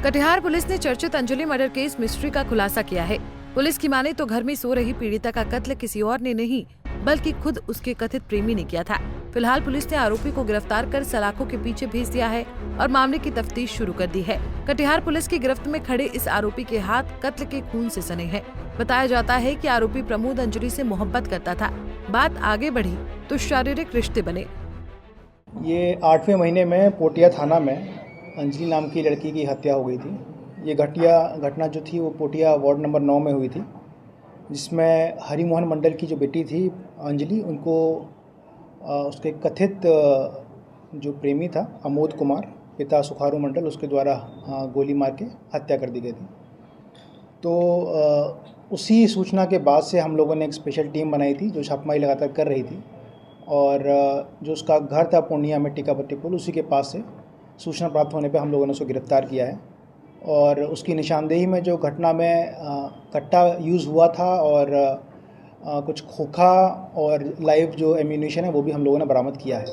Katihar police ने चर्चित Anjali murder case mystery का खुलासा किया है। पुलिस की माने तो घर में सो रही पीड़िता का कत्ल किसी और ने नहीं बल्कि खुद उसके कथित प्रेमी ने किया था। फिलहाल पुलिस ने आरोपी को गिरफ्तार कर सलाखों के पीछे भेज दिया है और मामले की तफ्तीश शुरू कर दी है। कटिहार पुलिस की गिरफ्त में खड़े इस आरोपी के हाथ कत्ल के खून से सने हैं। बताया जाता है कि आरोपी प्रमोद अंजलि से मोहब्बत करता था। बात आगे बढ़ी तो शारीरिक रिश्ते बने। ये 8वें महीने में पोटिया थाना में अंजलि नाम की लड़की की हत्या हो गई थी। ये घटना जो थी वो पोटिया वार्ड नंबर 9 में हुई थी, जिसमें हरिमोहन मंडल की जो बेटी थी अंजलि, उनको उसके कथित जो प्रेमी था अमोद कुमार, पिता सुखारू मंडल, उसके द्वारा गोली मार के हत्या कर दी गई थी। तो उसी सूचना के बाद से हम लोगों ने एक स्पेशल टीम बनाई थी जो छापेमारी लगातार कर रही थी, और जो उसका घर था पूर्णिया में टीकापट्टी पुल, उसी के पास से सूचना प्राप्त होने पे हम लोगों ने उसको गिरफ्तार किया है। और उसकी निशानदेही में जो घटना में कट्टा यूज़ हुआ था और कुछ खोखा और लाइव जो एम्यूनिशन है वो भी हम लोगों ने बरामद किया है।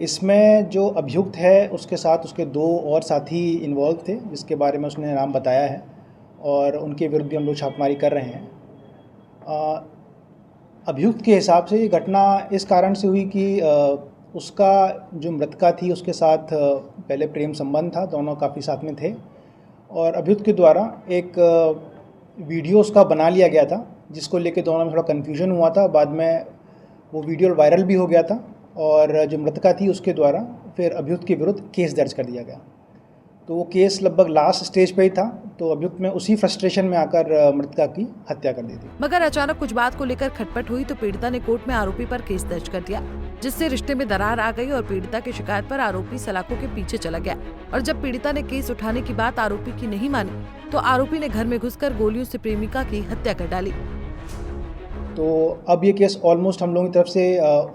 इसमें जो अभियुक्त है उसके साथ उसके 2 और साथी इन्वॉल्व थे, जिसके बारे में उसने नाम बताया है, और उनके विरुद्ध भी हम लोग छापेमारी कर रहे हैं। अभियुक्त के हिसाब से ये घटना इस कारण से हुई कि उसका जो मृतका थी उसके साथ पहले प्रेम संबंध था, दोनों काफ़ी साथ में थे, और अभियुक्त के द्वारा एक वीडियो उसका बना लिया गया था, जिसको लेके दोनों में थोड़ा कन्फ्यूजन हुआ था। बाद में वो वीडियो वायरल भी हो गया था, और जो मृतका थी उसके द्वारा फिर अभियुक्त के विरुद्ध केस दर्ज कर दिया गया। तो वो केस लगभग लास्ट स्टेज पे ही था, तो अभियुक्त में उसी फ्रस्ट्रेशन में आकर मृतका की हत्या कर दी थी। मगर अचानक कुछ बात को लेकर खटपट हुई तो पीड़िता ने कोर्ट में आरोपी पर केस दर्ज कर दिया, जिससे रिश्ते में दरार आ गई और पीड़िता की शिकायत पर आरोपी सलाखों के पीछे चला गया। और जब पीड़िता ने केस उठाने की बात आरोपी की नहीं मानी तो आरोपी ने घर में घुसकर गोलियों से प्रेमिका की हत्या कर डाली। तो अब ये केस ऑलमोस्ट हम लोगों की तरफ से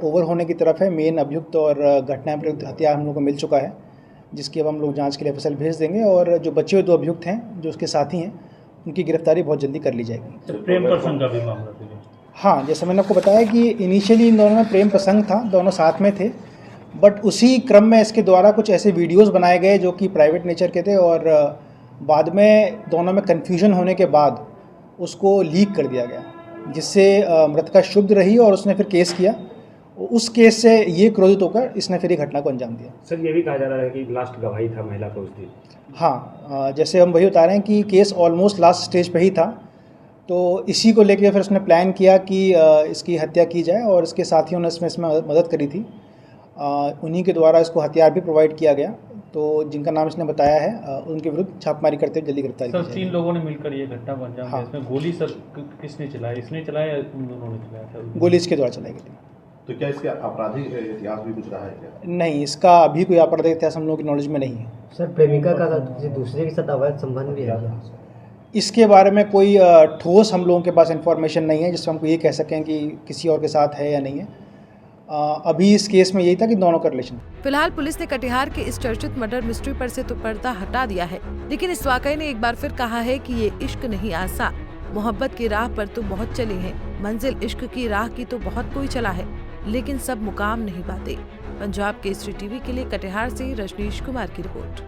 ओवर होने की तरफ है। मेन अभियुक्त और घटना में हत्या हम लोग को मिल चुका है, जिसकी अब हम लोग जांच के लिए एफएसएल भेज देंगे, और जो बचे हुए 2 अभियुक्त हैं जो उसके साथी हैं उनकी गिरफ्तारी बहुत जल्दी कर ली जाएगी। तो प्रेम प्रसंग का भी मामला था? हाँ, जैसे मैंने आपको बताया कि इनिशियली इन दोनों में प्रेम प्रसंग था, दोनों साथ में थे, बट उसी क्रम में इसके द्वारा कुछ ऐसे वीडियोस बनाए गए जो कि प्राइवेट नेचर के थे, और बाद में दोनों में कन्फ्यूजन होने के बाद उसको लीक कर दिया गया, जिससे मृतका शुद्ध रही और उसने फिर केस किया। उस केस से ये क्रोधित होकर इसने फिर ये घटना को अंजाम दिया। सर, ये भी कहा जा रहा है कि लास्ट गवाही था महिला का उस दिन। हाँ, जैसे हम वही बता रहे हैं कि केस ऑलमोस्ट लास्ट स्टेज पे ही था, तो इसी को लेकर फिर उसने प्लान किया कि इसकी हत्या की जाए, और इसके साथियों ने इसमें मदद करी थी। उन्हीं के द्वारा इसको हथियार भी प्रोवाइड किया गया, तो जिनका नाम इसने बताया है उनके विरुद्ध छापेमारी करते हुए जल्दी गिरफ्तारी की जाएगी। 3 लोगों ने मिलकर ये घटना को अंजाम दिया। इसमें गोली सर किसने चलाया? इसने चलाया या उन दोनों ने चलाया था? गोली इसके द्वारा चलाई गई थी। तो क्या इसका आपराधिक इतिहास भी कुछ रहा है क्या? नहीं, इसका अभी कोई आपराधिक इतिहास हम लोगों की नॉलेज में नहीं है। सर, प्रेमिका का किसी दूसरे के साथ अवैध संबंध भी है? इसके बारे में कोई ठोस हम लोगों के पास इंफॉर्मेशन नहीं है जिससे हमको ये कह सकें कि किसी और के साथ है या नहीं है। अभी इस केस में यही था कि दोनों का रिलेशन। फिलहाल पुलिस ने कटिहार के इस चर्चित मर्डर मिस्ट्री पर से तो पर्दा हटा दिया है, लेकिन इस वाकये ने एक बार फिर कहा है कि ये इश्क नहीं आसा, मोहब्बत की राह पर तो बहुत चले हैं, मंजिल इश्क की राह की तो बहुत कोई चला है, लेकिन सब मुकाम नहीं पाते। पंजाब केसरी टीवी के लिए कटिहार से रजनीश कुमार की रिपोर्ट।